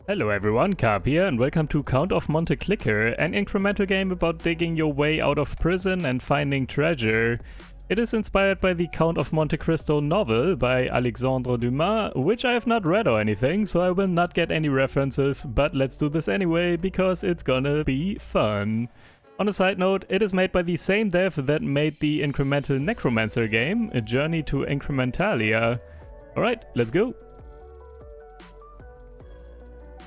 Hello everyone, Carp here, and welcome to Count of Monte Clicker, an incremental game about digging your way out of prison and finding treasure. It is inspired by the Count of Monte Cristo novel by Alexandre Dumas, which I have not read or anything, so I will not get any references, but let's do this anyway, because it's gonna be fun. On a side note, it is made by the same dev that made the Incremental Necromancer game, A Journey to Incrementalia. Alright, let's go!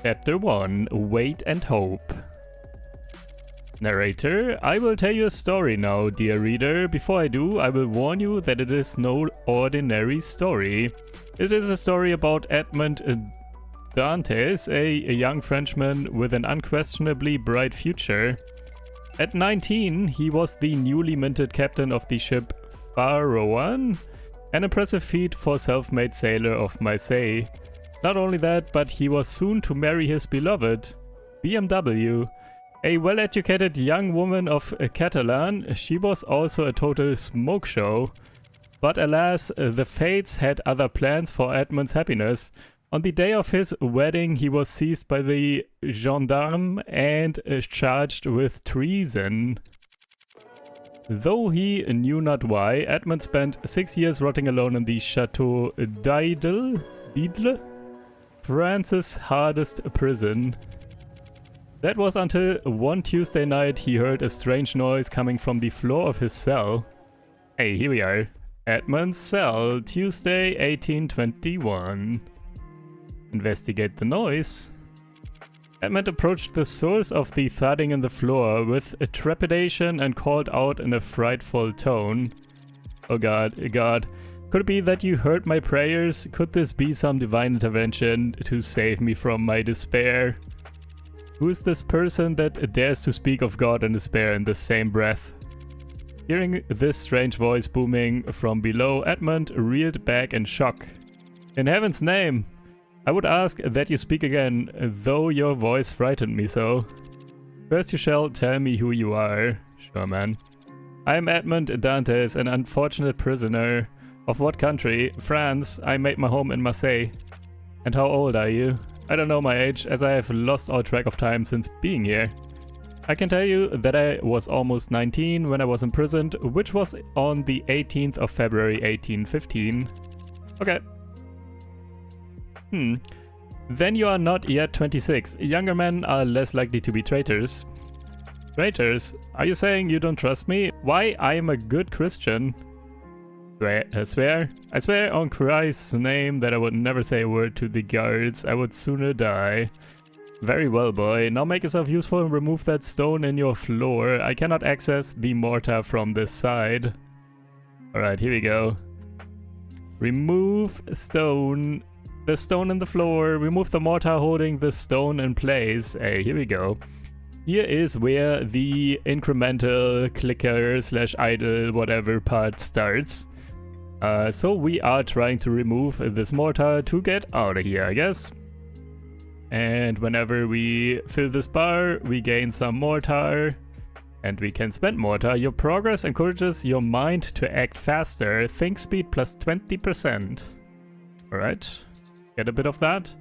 Chapter 1, Wait and Hope. Narrator, I will tell you a story now, dear reader. Before I do, I will warn you that it is no ordinary story. It is a story about Edmond Dantes, a young Frenchman with an unquestionably bright future. At 19, he was the newly minted captain of the ship Pharaoh, an impressive feat for self-made sailor of Marseille. Not only that, but he was soon to marry his beloved, BMW. A well-educated young woman of Catalan, she was also a total smoke show. But alas, the fates had other plans for Edmond's happiness. On the day of his wedding, he was seized by the gendarme and charged with treason. Though he knew not why, Edmond spent 6 years rotting alone in the Chateau d'Idle, France's hardest prison. That was until one Tuesday night he heard a strange noise coming from the floor of his cell. Hey, here we are. Edmond's cell, Tuesday 1821. Investigate the noise. Edmond approached the source of the thudding in the floor with a trepidation and called out in a frightful tone. Oh god. Could it be that you heard my prayers? Could this be some divine intervention to save me from my despair? Who is this person that dares to speak of God and despair in the same breath? Hearing this strange voice booming from below, Edmond reeled back in shock. In heaven's name! I would ask that you speak again, though your voice frightened me so. First you shall tell me who you are. Sure, man. I am Edmond Dantes, an unfortunate prisoner. Of what country? France. I made my home in Marseille. And how old are you? I don't know my age, as I have lost all track of time since being here. I can tell you that I was almost 19 when I was imprisoned, which was on the 18th of February 1815. Okay. Then you are not yet 26. Younger men are less likely to be traitors. Traitors? Are you saying you don't trust me? Why, I am a good Christian. I swear on Christ's name that I would never say a word to the guards. I would sooner die. Very well, boy. Now make yourself useful and remove that stone in your floor. I cannot access the mortar from this side. Alright, here we go. Remove stone. The stone in the floor. Remove the mortar holding the stone in place. Hey, here we go. Here is where the incremental clicker / idle whatever part starts. So we are trying to remove this mortar to get out of here, I guess. And whenever we fill this bar, we gain some mortar. And we can spend mortar. Your progress encourages your mind to act faster. Think speed plus 20%. Alright, get a bit of that.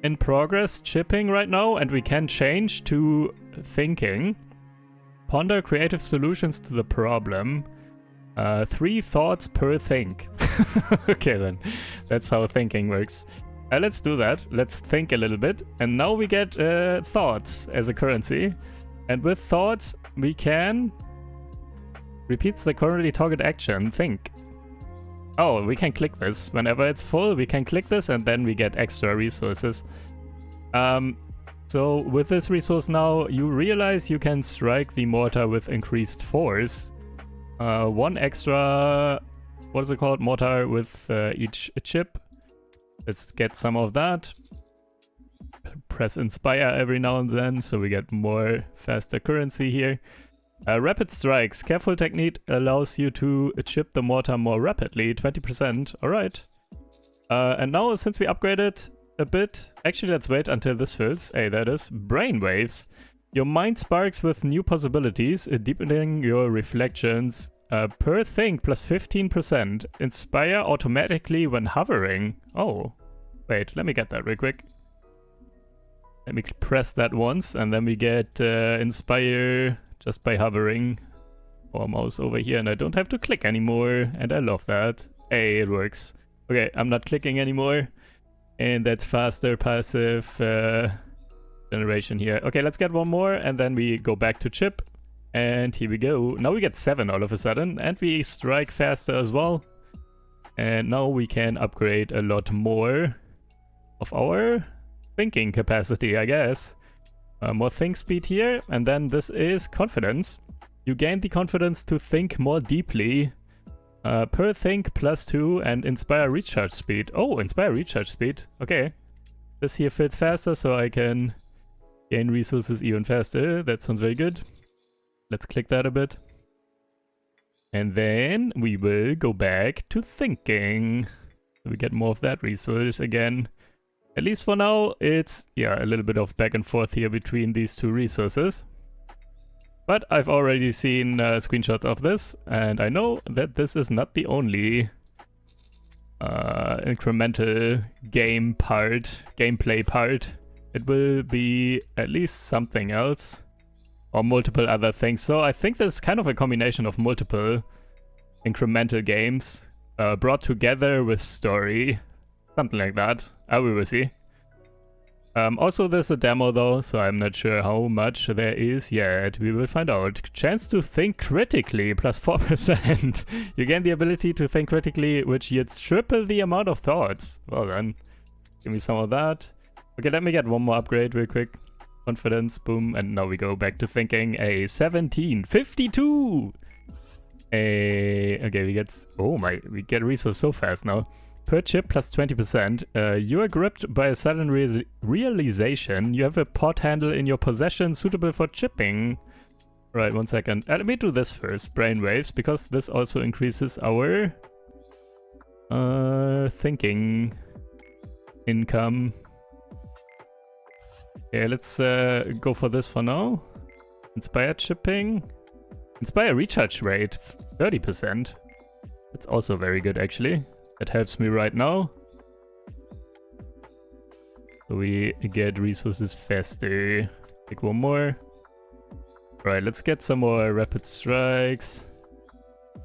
In progress chipping right now, and we can change to thinking. Ponder creative solutions to the problem. 3 thoughts per think. Okay then, that's how thinking works. Let's do that. Let's think a little bit. And now we get thoughts as a currency. And with thoughts, we can... Repeats the currently target action, think. Oh, we can click this. Whenever it's full, we can click this and then we get extra resources. So with this resource now, you realize you can strike the mortar with increased force. 1 extra, what is it called? Mortar with each chip. Let's get some of that. Press inspire every now and then so we get more faster currency here. Rapid strikes. Careful technique allows you to chip the mortar more rapidly, 20%. Alright. And now, since we upgraded a bit, actually let's wait until this fills. Hey, that is brainwaves. Your mind sparks with new possibilities, deepening your reflections. Per think plus 15%. Inspire automatically when hovering. Oh, wait, let me get that real quick. Let me press that once, and then we get Inspire just by hovering our mouse over here, and I don't have to click anymore, and I love that. Hey, it works. Okay, I'm not clicking anymore, and that's faster passive generation here. Okay, let's get one more, and then we go back to chip, and here we go. Now we get 7 all of a sudden, and we strike faster as well. And now we can upgrade a lot more of our thinking capacity, I guess. More think speed here, and then this is confidence. You gain the confidence to think more deeply. Per think +2 and inspire recharge speed. Oh, inspire recharge speed. Okay. This here fits faster, so I can gain resources even faster. That sounds very good. Let's click that a bit. And then we will go back to thinking. We get more of that resource again. At least for now, it's, yeah, a little bit of back and forth here between these two resources. But I've already seen screenshots of this, and I know that this is not the only incremental gameplay part. It will be at least something else. Or multiple other things. So I think there's kind of a combination of multiple incremental games brought together with story. Something like that. We will see. Also there's a demo though, so I'm not sure how much there is yet. We will find out. Chance to think critically, +4%. You gain the ability to think critically, which yields triple the amount of thoughts. Well then, give me some of that. Okay, let me get one more upgrade real quick. Confidence, boom, and now we go back to thinking. A 17, 52. Okay, we get resource so fast now. Per chip +20%. You are gripped by a sudden realization. You have a pot handle in your possession suitable for chipping. Right, 1 second. Let me do this first. Brainwaves, because this also increases our thinking income. Okay, let's go for this for now. Inspire chipping. Inspire recharge rate, 30%. That's also very good, actually. That helps me right now. So we get resources faster. Take one more. Right, let's get some more rapid strikes.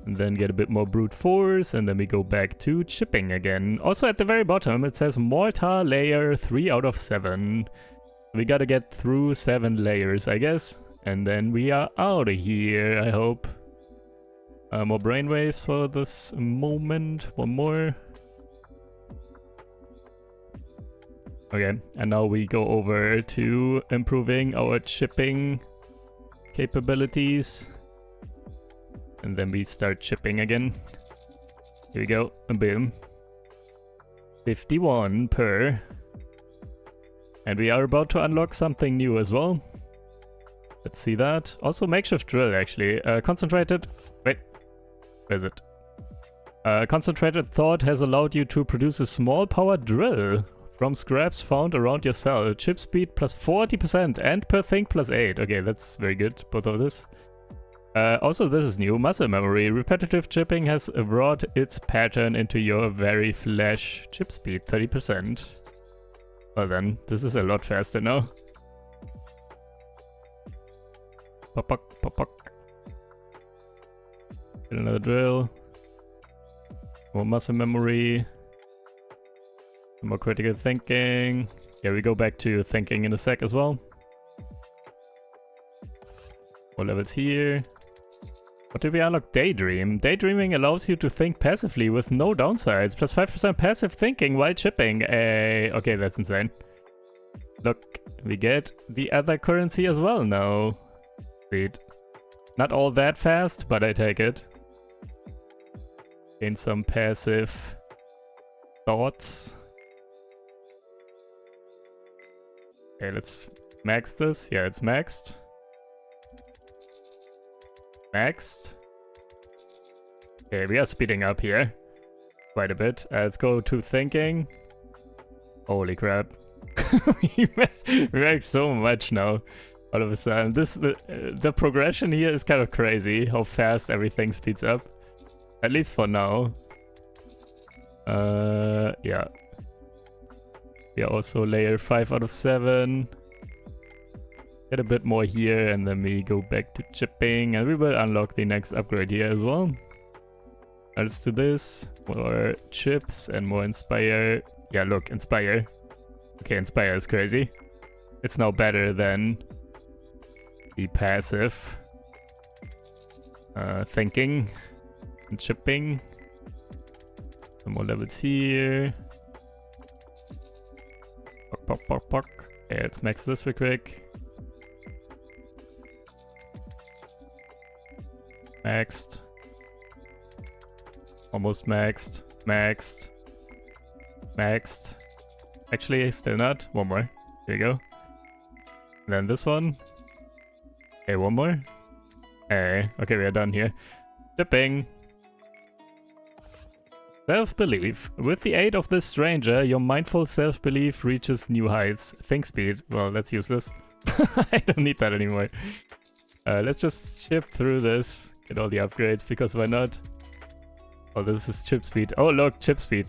And then get a bit more brute force. And then we go back to chipping again. Also at the very bottom, it says mortar layer 3 out of 7. We gotta get through 7 layers, I guess. And then we are out of here, I hope. More brainwaves for this moment. One more. Okay, and now we go over to improving our chipping capabilities. And then we start chipping again. Here we go, and boom. 51 per. And we are about to unlock something new as well. Let's see that. Also makeshift drill, actually. Concentrated... Wait. Where is it? Concentrated thought has allowed you to produce a small power drill from scraps found around your cell. Chip speed +40% and per think +8. Okay, that's very good, both of this. Also, this is new. Muscle memory. Repetitive chipping has brought its pattern into your very flesh. Chip speed 30%. Well then, this is a lot faster now. Pop-puck, pop-puck. Get another drill. More muscle memory. More critical thinking. Yeah, we go back to thinking in a sec as well. More levels here. What did we unlock? Daydream. Daydreaming allows you to think passively with no downsides. +5% passive thinking while chipping. Okay, that's insane. Look, we get the other currency as well now. Sweet. Not all that fast, but I take it. Gain some passive thoughts. Okay, let's max this. Yeah, it's maxed. Maxed. Okay, we are speeding up here quite a bit. Let's go to thinking. Holy crap. we make so much now all of a sudden. The progression here is kind of crazy, how fast everything speeds up. At least for now. Yeah. We are also layer 5 out of 7. Get a bit more here, and then we go back to chipping, and we will unlock the next upgrade here as well. Let's do this. More chips and more inspire. Yeah, look, inspire. Okay, inspire is crazy. It's now better than the passive thinking and chipping. Some more levels here. Pock, pock, pock, pock. Okay, let's max this real quick. Maxed. Almost maxed. Maxed. Maxed. Actually, still not. One more. Here we go. And then this one. Okay, one more. Hey, okay, we are done here. Tipping. Self-belief. With the aid of this stranger, your mindful self-belief reaches new heights. Think speed. Well, let's use this. I don't need that anymore. Let's just ship through this. Get all the upgrades, because why not? Oh, this is chip speed. Oh, look, chip speed.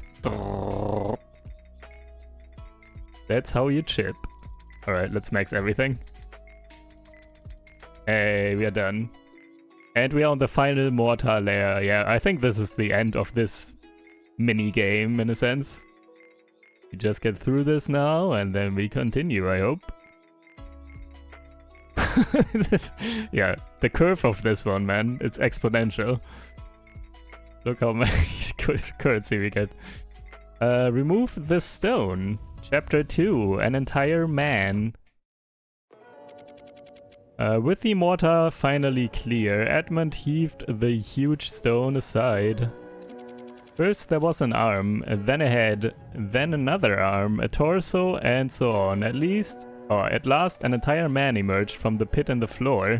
That's how you chip. Alright, let's max everything. Hey, we are done. And we are on the final mortar layer. Yeah, I think this is the end of this mini game in a sense. We just get through this now, and then we continue, I hope. Yeah, the curve of this one, man, it's exponential. Look how much currency we get. Remove the stone. Chapter 2, an entire man. With the mortar finally clear, Edmond heaved the huge stone aside. First there was an arm, then a head, then another arm, a torso, and so on. At last an entire man emerged from the pit in the floor.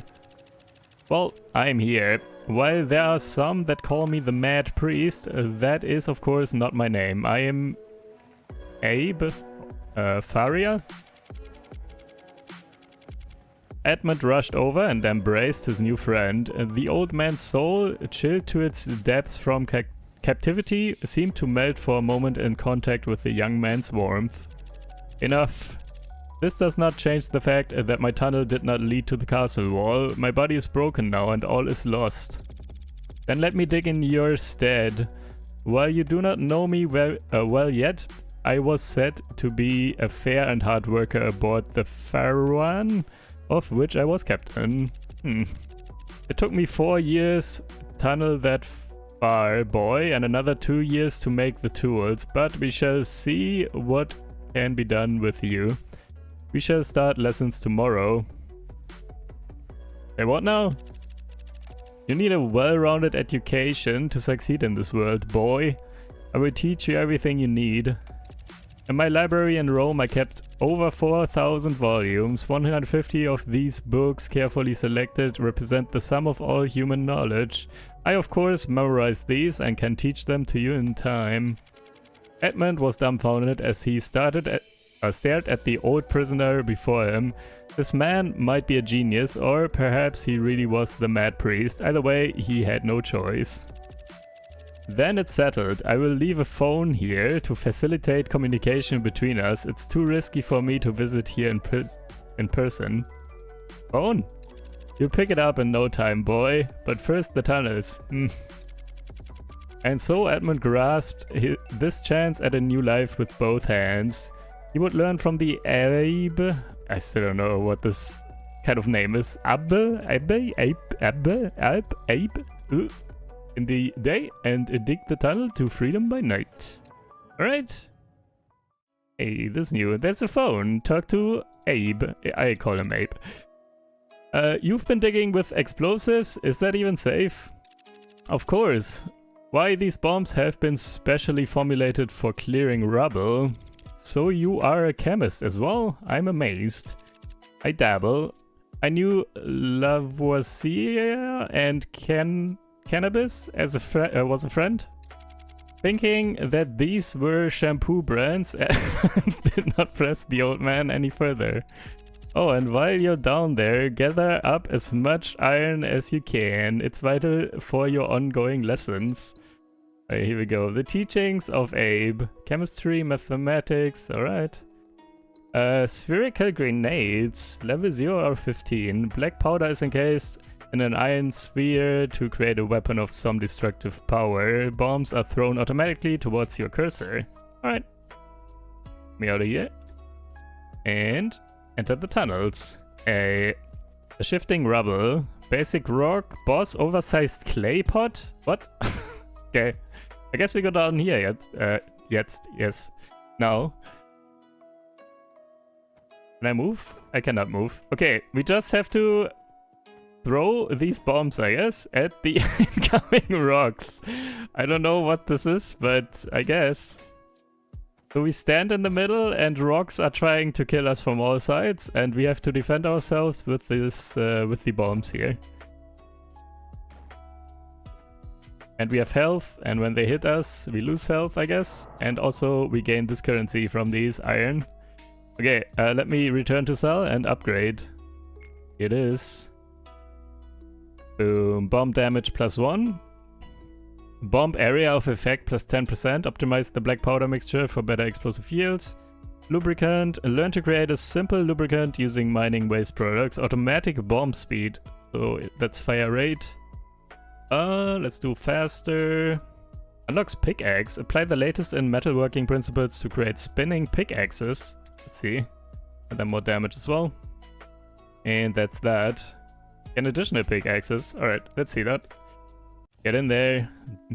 Well, I'm here. While there are some that call me the Mad Priest, that is of course not my name. I am Abbe Faria. Edmond rushed over and embraced his new friend. The old man's soul, chilled to its depths from captivity, seemed to melt for a moment in contact with the young man's warmth. Enough. This does not change the fact that my tunnel did not lead to the castle wall. My body is broken now and all is lost. Then let me dig in your stead. While you do not know me well yet, I was said to be a fair and hard worker aboard the Pharaoh, of which I was captain. It took me 4 years to tunnel that far, boy, and another 2 years to make the tools, but we shall see what can be done with you. We shall start lessons tomorrow. Hey, what now? You need a well-rounded education to succeed in this world, boy. I will teach you everything you need. In my library in Rome I kept over 4,000 volumes. 150 of these books, carefully selected, represent the sum of all human knowledge. I of course memorized these and can teach them to you in time. Edmond was dumbfounded as he stared at the old prisoner before him. This man might be a genius, or perhaps he really was the Mad Priest. Either way, he had no choice. Then it's settled. I will leave a phone here to facilitate communication between us. It's too risky for me to visit here in person. Phone? You'll pick it up in no time, boy. But first the tunnels. And so Edmond grasped this chance at a new life with both hands. He would learn from the Abbe. I still don't know what this kind of name is. Abbe in the day and dig the tunnel to freedom by night. Alright. Hey, this is new. There's a phone. Talk to Abe. I call him Abe. You've been digging with explosives? Is that even safe? Of course. Why, these bombs have been specially formulated for clearing rubble. So you are a chemist as well? I'm amazed. I dabble. I knew Lavoisier and cannabis as was a friend. Thinking that these were shampoo brands, did not press the old man any further. Oh, and while you're down there, gather up as much iron as you can. It's vital for your ongoing lessons. Here we go. The teachings of Abe. Chemistry, mathematics, alright. Spherical grenades, level 0 or 15. Black powder is encased in an iron sphere to create a weapon of some destructive power. Bombs are thrown automatically towards your cursor. Alright. Me out of here. And enter the tunnels. A shifting rubble. Basic rock. Boss oversized clay pot? What? Okay. I guess we go down here yet. Yes. Now. Can I move? I cannot move. Okay, we just have to throw these bombs, I guess, at the incoming rocks. I don't know what this is, but I guess. So we stand in the middle and rocks are trying to kill us from all sides, and we have to defend ourselves with this with the bombs here. And we have health, and when they hit us, we lose health, I guess. And also we gain this currency from these iron. Okay, let me return to cell and upgrade. It is. Boom, bomb damage +1. Bomb area of effect +10%. Optimize the black powder mixture for better explosive yields. Lubricant. Learn to create a simple lubricant using mining waste products. Automatic bomb speed. So that's fire rate. Let's do faster. Unlocks pickaxe. Apply the latest in metalworking principles to create spinning pickaxes. Let's see. And then more damage as well. And that's that. And additional pickaxes. Alright, let's see that. Get in there.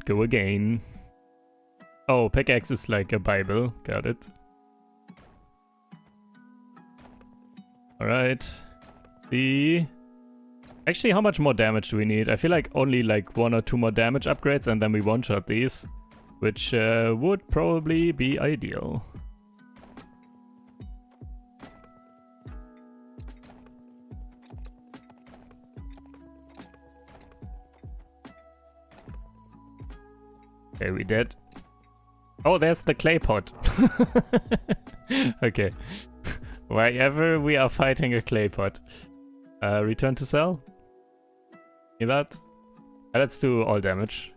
Go again. Oh, pickaxe is like a Bible. Got it. Alright. Actually, how much more damage do we need? I feel like only like 1 or 2 more damage upgrades and then we one-shot these. Which would probably be ideal. Okay, we did. Oh, there's the clay pot. Okay. Whenever we are fighting a clay pot. Return to cell. See that? Let's do all damage.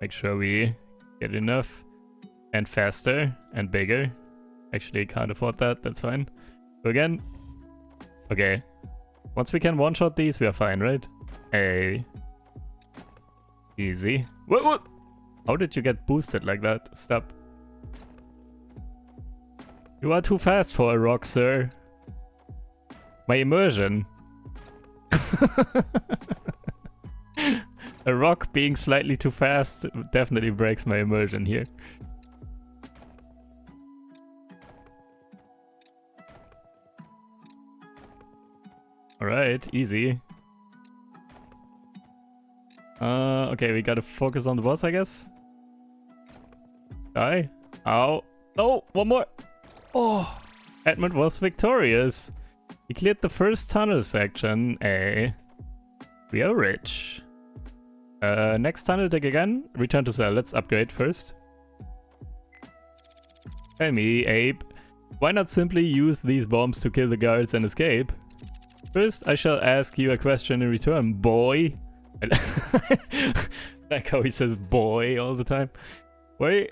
Make sure we get enough. And faster. And bigger. Actually, can't afford that. That's fine. Go again. Okay. Once we can one-shot these, we are fine, right? Hey. Easy. What? How did you get boosted like that? Stop. You are too fast for a rock, sir. My immersion. A rock being slightly too fast definitely breaks my immersion here. Alright, easy. Okay, we gotta focus on the boss, I guess. Die. Ow. Oh, one more. Oh, Edmond was victorious. He cleared the first tunnel section. We are rich. Next tunnel dig again. Return to cell. Let's upgrade first. Tell me, Abe, why not simply use these bombs to kill the guards and escape? First, I shall ask you a question in return, boy. Like how he says boy all the time. Why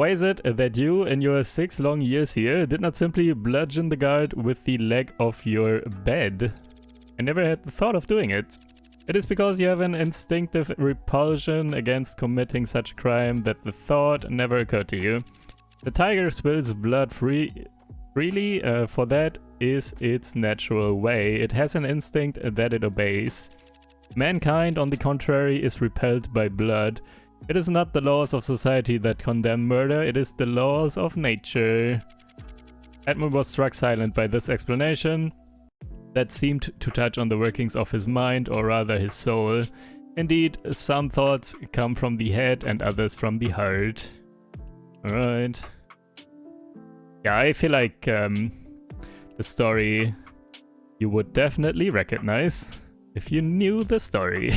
is it that you, in your 6 long years here, did not simply bludgeon the guard with the leg of your bed? I never had the thought of doing it. It is because you have an instinctive repulsion against committing such a crime that the thought never occurred to you. The tiger spills blood freely, for that is its natural way. It has an instinct that it obeys. Mankind, on the contrary, is repelled by blood. It is not the laws of society that condemn murder, it is the laws of nature. Edmund was struck silent by this explanation that seemed to touch on the workings of his mind, or rather his soul. Indeed, some thoughts come from the head and others from the heart. Alright. Yeah, I feel like the story you would definitely recognize if you knew the story,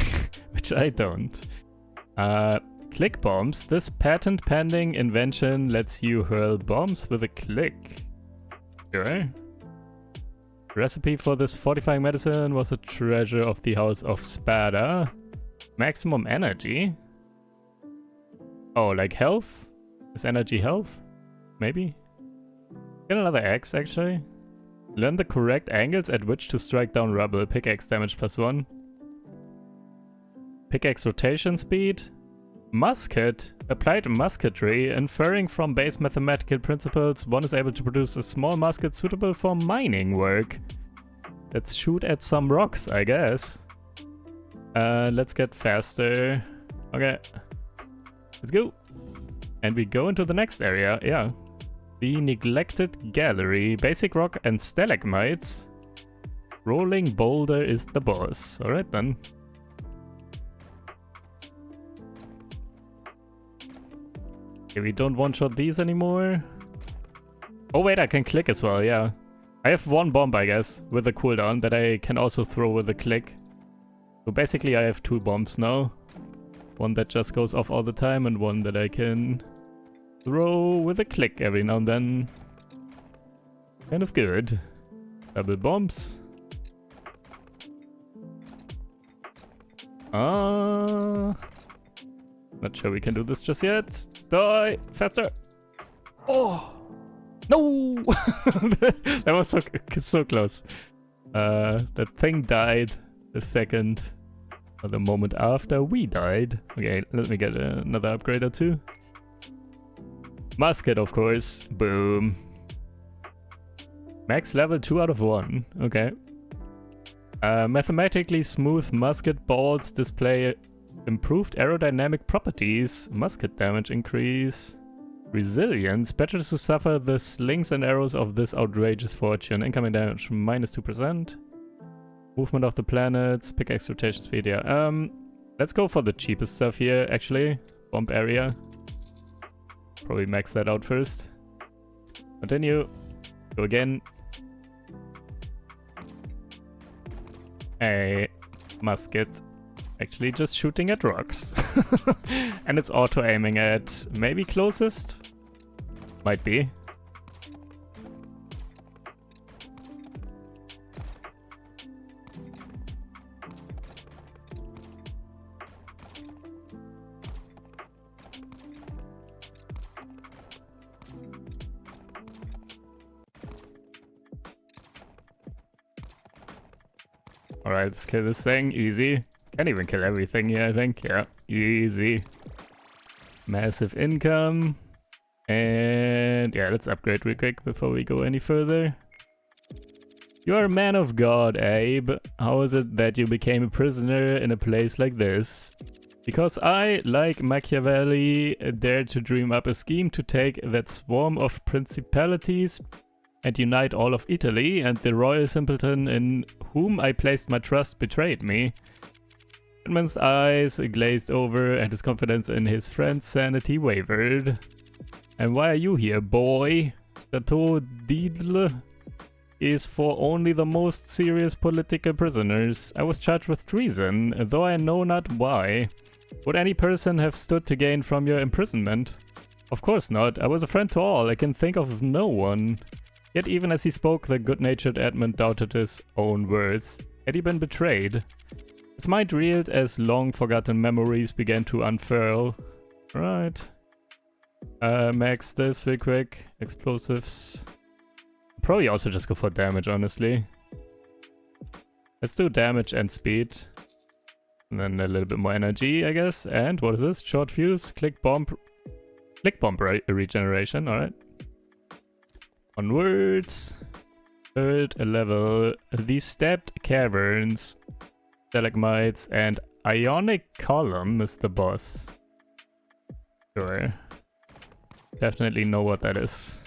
which I don't. Click bombs. This patent-pending invention lets you hurl bombs with a click. Sure. Recipe for this fortifying medicine was a treasure of the House of Spada. Maximum energy? Oh, like health? Is energy health? Maybe? Get another axe, actually. Learn the correct angles at which to strike down rubble. Pickaxe damage +1. Pickaxe rotation speed. Musket. Applied musketry. Inferring from base mathematical principles, one is able to produce a small musket suitable for mining work. Let's shoot at some rocks, I guess. Let's get faster. Okay. Let's go. And we go into the next area, yeah. The neglected gallery. Basic rock and stalagmites. Rolling boulder is the boss. Alright then. Okay, we don't one-shot these anymore. Oh wait, I can click as well, yeah. I have one bomb, I guess, with a cooldown that I can also throw with a click. So basically I have 2 bombs now. One that just goes off all the time and one that I can throw with a click every now and then. Kind of good. Double bombs. Not sure we can do this just yet. Die! Faster! Oh! No! That was so close. That thing died the second or the moment after we died. Okay, let me get another upgrade or 2. Musket, of course. Boom. Max level 2 out of 1. Okay. Mathematically smooth musket balls display improved aerodynamic properties. Musket damage increase. Resilience. Better to suffer the slings and arrows of this outrageous fortune. Incoming damage -2%. Movement of the planets. Pickaxe rotation speed, yeah. Let's go for the cheapest stuff here, actually. Bomb area. Probably max that out first. Continue. Go again. A musket. Actually just shooting at rocks. And it's auto-aiming at maybe closest? Might be. Alright, let's kill this thing. Easy. Can't even kill everything here, I think. Yeah, easy. Massive income. And yeah, let's upgrade real quick before we go any further. You are a man of God, Abe. How is it that you became a prisoner in a place like this? Because I, like Machiavelli, dared to dream up a scheme to take that swarm of principalities and unite all of Italy, and the royal simpleton in whom I placed my trust betrayed me. Edmond's eyes glazed over and his confidence in his friend's sanity wavered. And why are you here, boy? Chateau is for only the most serious political prisoners. I was charged with treason, though I know not why. Would any person have stood to gain from your imprisonment? Of course not. I was a friend to all. I can think of no one. Yet even as he spoke, the good-natured Edmond doubted his own words. Had he been betrayed? His mind reeled as long-forgotten memories began to unfurl. Right. Max this real quick. Explosives. Probably also just go for damage, honestly. Let's do damage and speed. And then a little bit more energy, I guess. And what is this? Short fuse, click bomb regeneration, alright. Onwards. Third level. The stepped caverns, stalagmites, and ionic column is the boss. Sure. Definitely know what that is.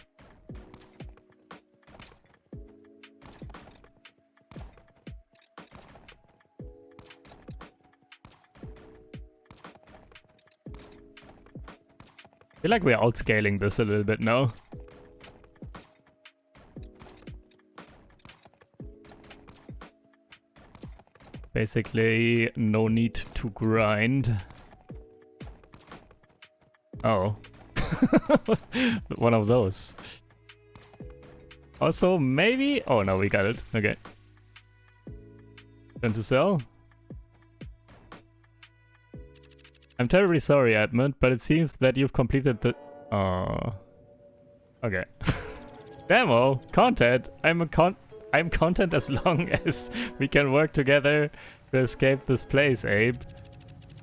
I feel like we're outscaling this a little bit now. Basically, no need to grind. Oh. One of those. Also, maybe... Oh, no, we got it. Okay. Turn to sell. I'm terribly sorry, Edmond, but it seems that you've completed the... Oh. Okay. Demo? Content? I'm content as long as we can work together to escape this place, Abe.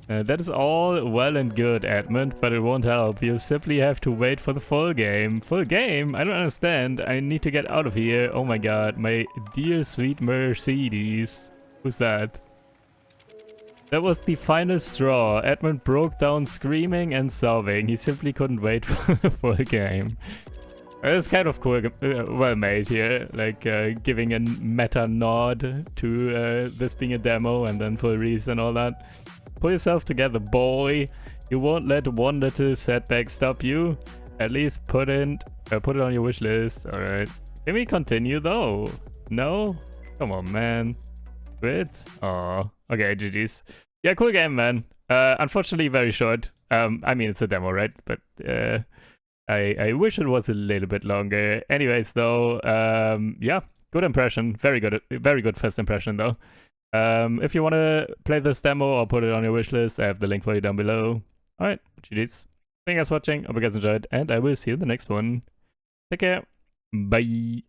That is all well and good, Edmond, but it won't help. You simply have to wait for the full game. Full game? I don't understand. I need to get out of here. Oh my god, my dear sweet Mercedes. Who's that? That was the final straw. Edmond broke down screaming and sobbing. He simply couldn't wait for the full game. It's kind of cool, well made here, like giving a meta nod to this being a demo and then full release and all that. Pull yourself together, boy. You won't let one little setback stop you. At least put it on your wish list. All right. Can we continue though? No? Come on, man. Quit? Oh. Okay, GG's. Yeah, cool game, man. Unfortunately, very short. I mean, it's a demo, right? But I wish it was a little bit longer. Anyways, though, yeah, good impression. Very good first impression, though. If you want to play this demo or put it on your wishlist, I have the link for you down below. Alright, GG's. Thank you guys for watching. Hope you guys enjoyed, and I will see you in the next one. Take care. Bye.